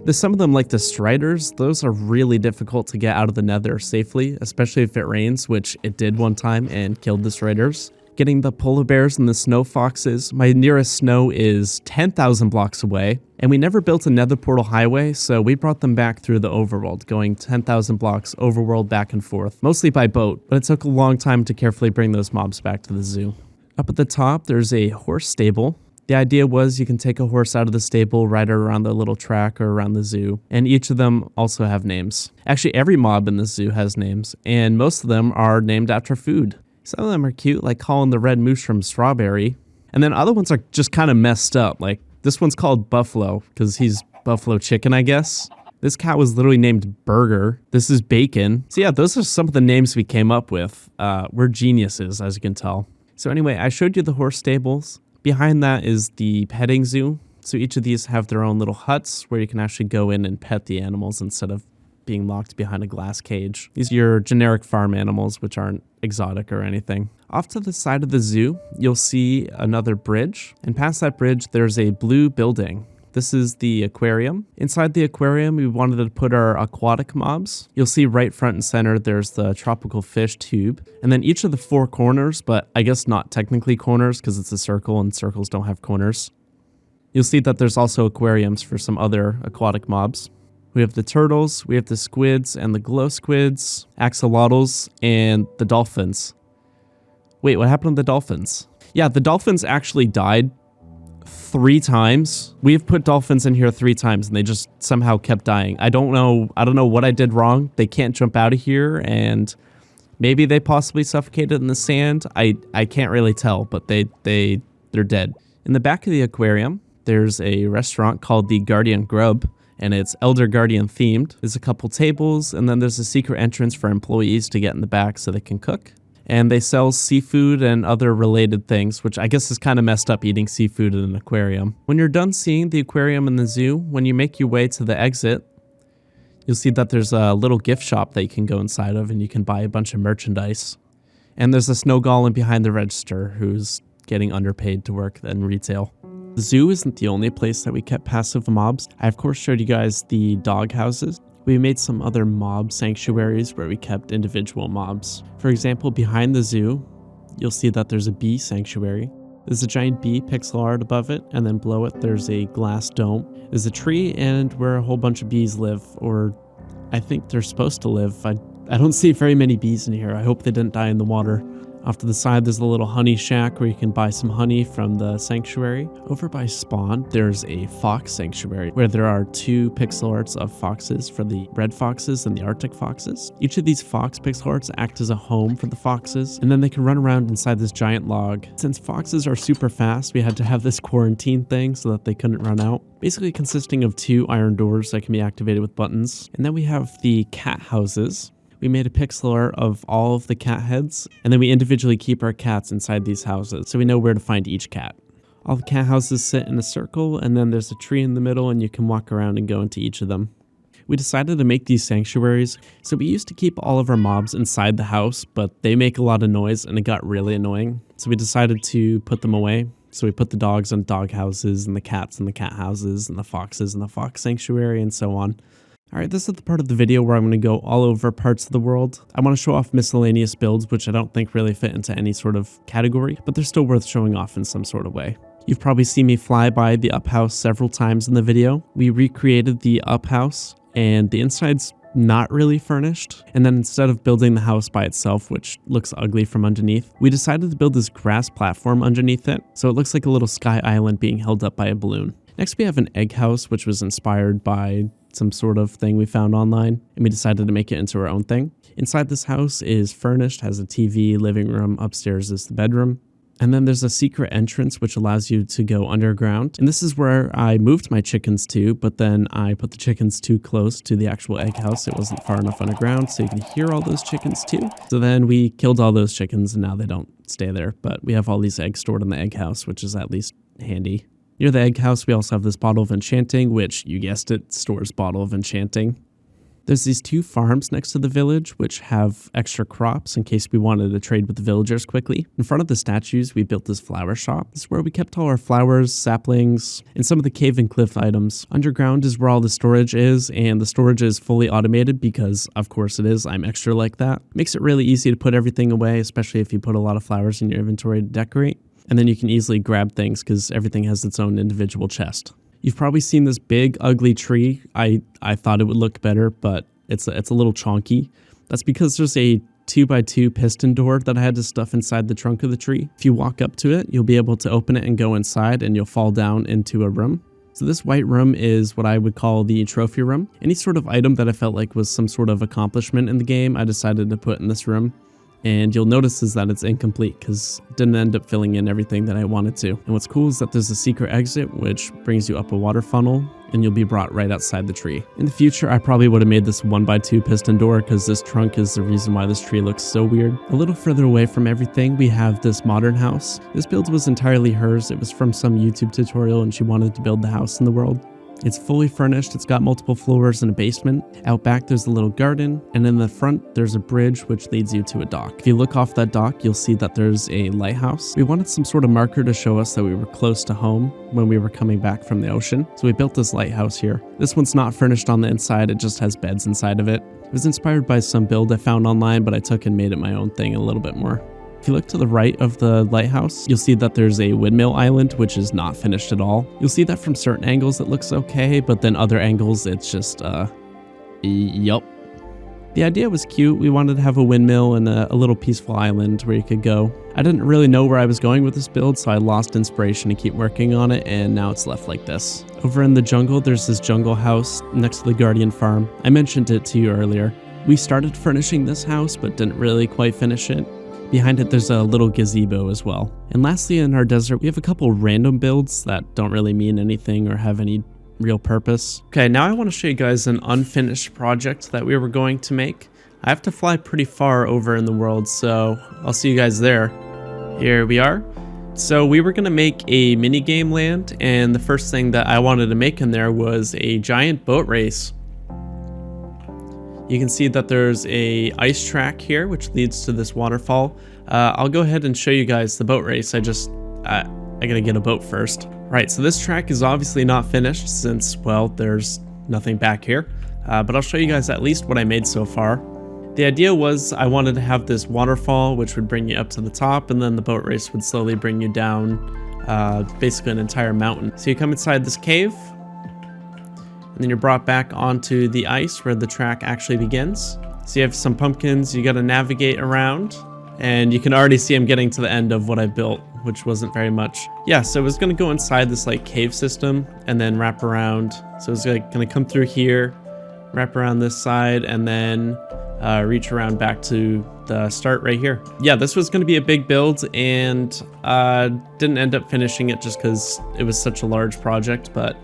There's some of them like the striders. Those are really difficult to get out of the nether safely, especially if it rains, which it did one time and killed the striders. Getting the polar bears and the snow foxes. My nearest snow is 10,000 blocks away, and we never built a nether portal highway, so we brought them back through the overworld, going 10,000 blocks overworld back and forth, mostly by boat, but it took a long time to carefully bring those mobs back to the zoo. Up at the top, there's a horse stable. The idea was you can take a horse out of the stable, ride it around the little track or around the zoo, and each of them also have names. Actually, every mob in the zoo has names, and most of them are named after food. Some of them are cute, like calling the red mushroom Strawberry, and then other ones are just kind of messed up, like this one's called Buffalo, because he's Buffalo Chicken, I guess. This cat was literally named Burger. This is Bacon. So yeah, those are some of the names we came up with. We're geniuses, as you can tell. So anyway, I showed you the horse stables. Behind that is the petting zoo. So each of these have their own little huts where you can actually go in and pet the animals instead of being locked behind a glass cage. These are your generic farm animals, which aren't exotic or anything. Off to the side of the zoo, you'll see another bridge. And past that bridge, there's a blue building. This is the aquarium. Inside the aquarium, we wanted to put our aquatic mobs. You'll see right front and center, there's the tropical fish tube. And then each of the 4 corners, but I guess not technically corners because it's a circle and circles don't have corners. You'll see that there's also aquariums for some other aquatic mobs. We have the turtles, we have the squids and the glow squids, axolotls, and the dolphins. Wait, what happened to the dolphins? Yeah, the dolphins actually died 3 times. We've put dolphins in here 3 times and they just somehow kept dying. I don't know what I did wrong. They can't jump out of here, and maybe they possibly suffocated in the sand. I can't really tell, but they're dead. In the back of the aquarium, there's a restaurant called the Guardian Grub, and it's Elder Guardian themed. There's a couple tables, and then there's a secret entrance for employees to get in the back so they can cook. And they sell seafood and other related things, which I guess is kind of messed up eating seafood in an aquarium. When you're done seeing the aquarium and the zoo, when you make your way to the exit, you'll see that there's a little gift shop that you can go inside of and you can buy a bunch of merchandise. And there's a snow golem behind the register who's getting underpaid to work in retail. The zoo isn't the only place that we kept passive mobs. I of course showed you guys the dog houses. We made some other mob sanctuaries where we kept individual mobs. For example, behind the zoo, you'll see that there's a bee sanctuary. There's a giant bee pixel art above it, and then below it there's a glass dome. There's a tree and where a whole bunch of bees live, or I think they're supposed to live. I don't see very many bees in here. I hope they didn't die in the water. Off to the side, there's a little honey shack where you can buy some honey from the sanctuary. Over by spawn, there's a fox sanctuary where there are 2 pixel arts of foxes for the red foxes and the Arctic foxes. Each of these fox pixel arts act as a home for the foxes, and then they can run around inside this giant log. Since foxes are super fast, we had to have this quarantine thing so that they couldn't run out. Basically consisting of 2 iron doors that can be activated with buttons. And then we have the cat houses. We made a pixel art of all of the cat heads, and then we individually keep our cats inside these houses, so we know where to find each cat. All the cat houses sit in a circle, and then there's a tree in the middle, and you can walk around and go into each of them. We decided to make these sanctuaries, so we used to keep all of our mobs inside the house, but they make a lot of noise, and it got really annoying. So we decided to put them away. So we put the dogs in dog houses, and the cats in the cat houses, and the foxes in the fox sanctuary, and so on. Alright, this is the part of the video where I'm going to go all over parts of the world. I want to show off miscellaneous builds, which I don't think really fit into any sort of category, but they're still worth showing off in some sort of way. You've probably seen me fly by the up house several times in the video. We recreated the up house, and the inside's not really furnished. And then instead of building the house by itself, which looks ugly from underneath, we decided to build this grass platform underneath it, so it looks like a little sky island being held up by a balloon. Next we have an egg house, which was inspired by some sort of thing we found online, and we decided to make it into our own thing. Inside this house is furnished, has a TV, living room, upstairs is the bedroom. And then there's a secret entrance which allows you to go underground. And this is where I moved my chickens to, but then I put the chickens too close to the actual egg house. It wasn't far enough underground, so you can hear all those chickens too. So then we killed all those chickens and now they don't stay there, but we have all these eggs stored in the egg house, which is at least handy. Near the egg house, we also have this bottle of enchanting, which, you guessed it, stores bottle of enchanting. There's these 2 farms next to the village, which have extra crops in case we wanted to trade with the villagers quickly. In front of the statues, we built this flower shop. This is where we kept all our flowers, saplings, and some of the cave and cliff items. Underground is where all the storage is, and the storage is fully automated because, of course it is, I'm extra like that. Makes it really easy to put everything away, especially if you put a lot of flowers in your inventory to decorate. And then you can easily grab things because everything has its own individual chest. You've probably seen this big, ugly tree. I thought it would look better, but it's a little chonky. That's because there's a 2x2 piston door that I had to stuff inside the trunk of the tree. If you walk up to it, you'll be able to open it and go inside, and you'll fall down into a room. So this white room is what I would call the trophy room. Any sort of item that I felt like was some sort of accomplishment in the game, I decided to put in this room. And you'll notice is that it's incomplete because it didn't end up filling in everything that I wanted to. And what's cool is that there's a secret exit which brings you up a water funnel and you'll be brought right outside the tree. In the future, I probably would have made this 1x2 piston door because this trunk is the reason why this tree looks so weird. A little further away from everything, we have this modern house. This build was entirely hers. It was from some YouTube tutorial and she wanted to build the house in the world. It's fully furnished, it's got multiple floors and a basement. Out back there's a little garden, and in the front there's a bridge which leads you to a dock. If you look off that dock, you'll see that there's a lighthouse. We wanted some sort of marker to show us that we were close to home when we were coming back from the ocean, so we built this lighthouse here. This one's not furnished on the inside, it just has beds inside of it. It was inspired by some build I found online, but I took and made it my own thing a little bit more. If you look to the right of the lighthouse, you'll see that there's a windmill island, which is not finished at all. You'll see that from certain angles it looks okay, but then other angles it's just, yup. The idea was cute. We wanted to have a windmill and a little peaceful island where you could go. I didn't really know where I was going with this build, so I lost inspiration to keep working on it, and now it's left like this. Over in the jungle, there's this jungle house next to the Guardian farm. I mentioned it to you earlier. We started furnishing this house, but didn't really quite finish it. Behind it, there's a little gazebo as well. And lastly, in our desert, we have a couple random builds that don't really mean anything or have any real purpose. Okay, now I want to show you guys an unfinished project that we were going to make. I have to fly pretty far over in the world, so I'll see you guys there. Here we are. So we were going to make a mini game land, and the first thing that I wanted to make in there was a giant boat race. You can see that there's a ice track here, which leads to this waterfall. I'll go ahead and show you guys the boat race. I gotta get a boat first. Right, so this track is obviously not finished since, well, there's nothing back here. But I'll show you guys at least what I made so far. The idea was I wanted to have this waterfall, which would bring you up to the top, and then the boat race would slowly bring you down, basically an entire mountain. So you come inside this cave, and then you're brought back onto the ice where the track actually begins. So you have some pumpkins you gotta navigate around, and you can already see I'm getting to the end of what I built, which wasn't very much. Yeah, so it was gonna go inside this like cave system and then wrap around. So it was like gonna come through here, wrap around this side, and then reach around back to the start right here. Yeah, this was gonna be a big build, and didn't end up finishing it just because it was such a large project, but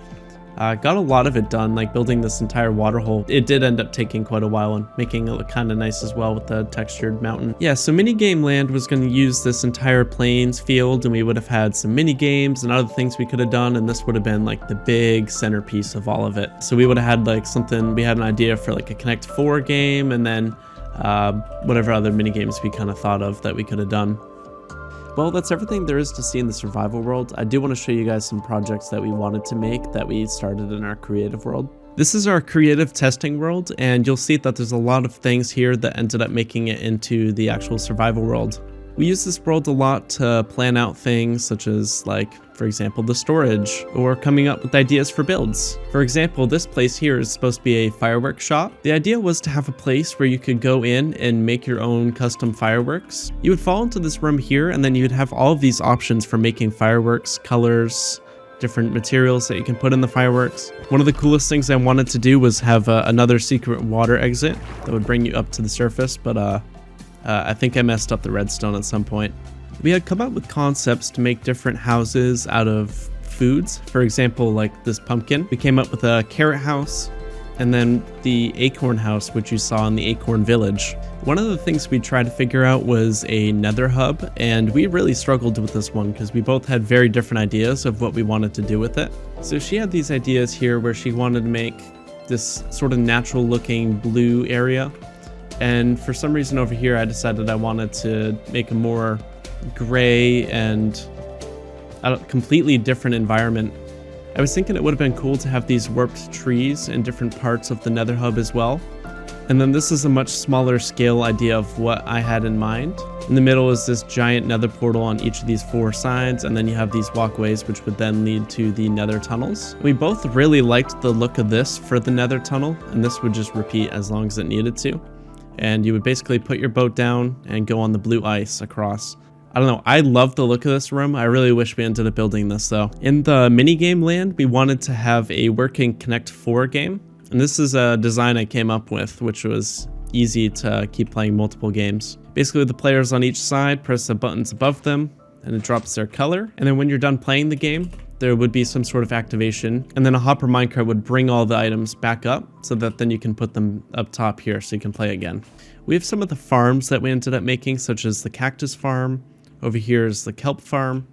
got a lot of it done, like building this entire water hole. It did end up taking quite a while and making it look kind of nice as well with the textured mountain. Yeah, so minigame land was going to use this entire plains field, and we would have had some mini games and other things we could have done, and this would have been like the big centerpiece of all of it. So we would have had like something, we had an idea for like a Connect 4 game, and then whatever other mini games we kind of thought of that we could have done. Well, that's everything there is to see in the survival world. I do want to show you guys some projects that we wanted to make that we started in our creative world. This is our creative testing world, and you'll see that there's a lot of things here that ended up making it into the actual survival world. We use this world a lot to plan out things such as, like, for example, the storage, or coming up with ideas for builds. For example, this place here is supposed to be a fireworks shop. The idea was to have a place where you could go in and make your own custom fireworks. You would fall into this room here, and then you would have all of these options for making fireworks, colors, different materials that you can put in the fireworks. One of the coolest things I wanted to do was have another secret water exit that would bring you up to the surface, but I think I messed up the redstone at some point. We had come up with concepts to make different houses out of foods. For example, like this pumpkin. We came up with a carrot house, and then the acorn house, which you saw in the acorn village. One of the things we tried to figure out was a nether hub, and we really struggled with this one because we both had very different ideas of what we wanted to do with it. So she had these ideas here where she wanted to make this sort of natural looking blue area. And for some reason over here, I decided I wanted to make a more gray and a completely different environment. I was thinking it would have been cool to have these warped trees in different parts of the nether hub as well. And then this is a much smaller scale idea of what I had in mind. In the middle is this giant nether portal on each of these 4 sides, and then you have these walkways which would then lead to the nether tunnels. We both really liked the look of this for the nether tunnel, and this would just repeat as long as it needed to. And you would basically put your boat down and go on the blue ice across. I don't know, I love the look of this room. I really wish we ended up building this though. In the minigame land, we wanted to have a working Connect 4 game. And this is a design I came up with, which was easy to keep playing multiple games. Basically, the players on each side press the buttons above them, and it drops their color. And then when you're done playing the game, there would be some sort of activation, and then a hopper minecart would bring all the items back up so that then you can put them up top here so you can play again. We have some of the farms that we ended up making, such as the cactus farm. Over here is the kelp farm.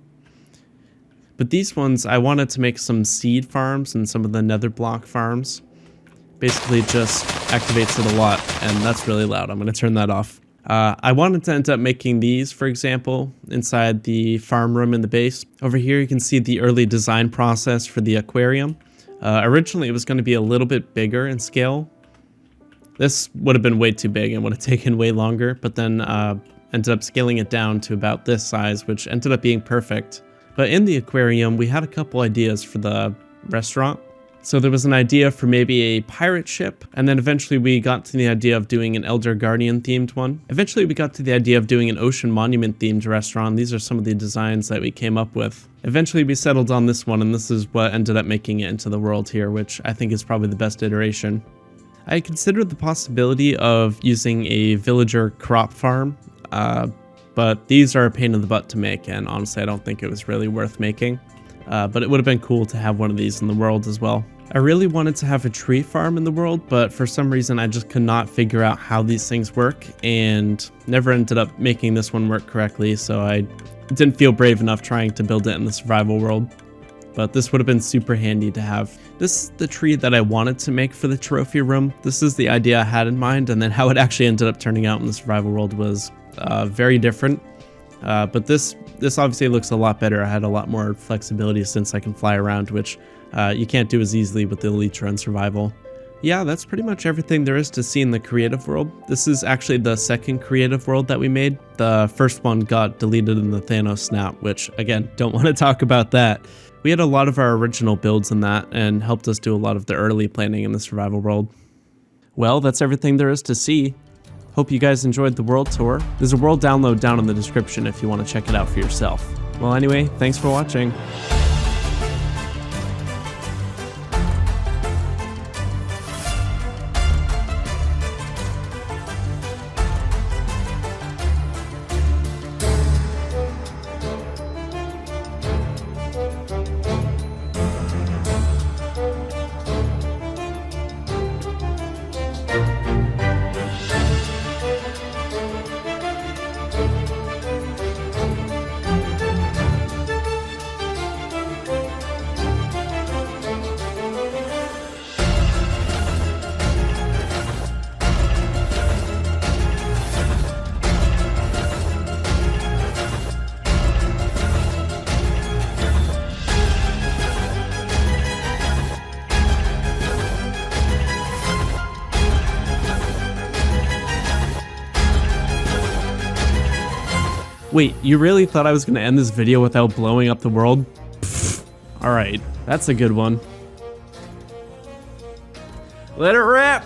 But these ones, I wanted to make some seed farms and some of the nether block farms. Basically just activates it a lot, and that's really loud. I'm going to turn that off. I wanted to end up making these, for example, inside the farm room in the base. Over here you can see the early design process for the aquarium. Originally it was going to be a little bit bigger in scale. This would have been way too big and would have taken way longer, but then ended up scaling it down to about this size, which ended up being perfect. But in the aquarium, we had a couple ideas for the restaurant. So there was an idea for maybe a pirate ship, and then eventually we got to the idea of doing an Elder Guardian themed one. Eventually we got to the idea of doing an Ocean Monument themed restaurant. These are some of the designs that we came up with. Eventually we settled on this one, and this is what ended up making it into the world here, which I think is probably the best iteration. I considered the possibility of using a villager crop farm, but these are a pain in the butt to make, and honestly I don't think it was really worth making. But it would have been cool to have one of these in the world as well. I really wanted to have a tree farm in the world, but for some reason I just could not figure out how these things work and never ended up making this one work correctly, so I didn't feel brave enough trying to build it in the survival world. But this would have been super handy to have. This is the tree that I wanted to make for the trophy room. This is the idea I had in mind, and then how it actually ended up turning out in the survival world was very different. But this obviously looks a lot better. I had a lot more flexibility since I can fly around, which you can't do as easily with the Elytra and survival. Yeah, that's pretty much everything there is to see in the creative world. This is actually the second creative world that we made. The first one got deleted in the Thanos snap, which again, don't want to talk about that. We had a lot of our original builds in that and helped us do a lot of the early planning in the survival world. Well, that's everything there is to see. Hope you guys enjoyed the world tour. There's a world download down in the description if you want to check it out for yourself. Well, anyway, thanks for watching. Wait, you really thought I was going to end this video without blowing up the world? Alright, that's a good one. Let it rip!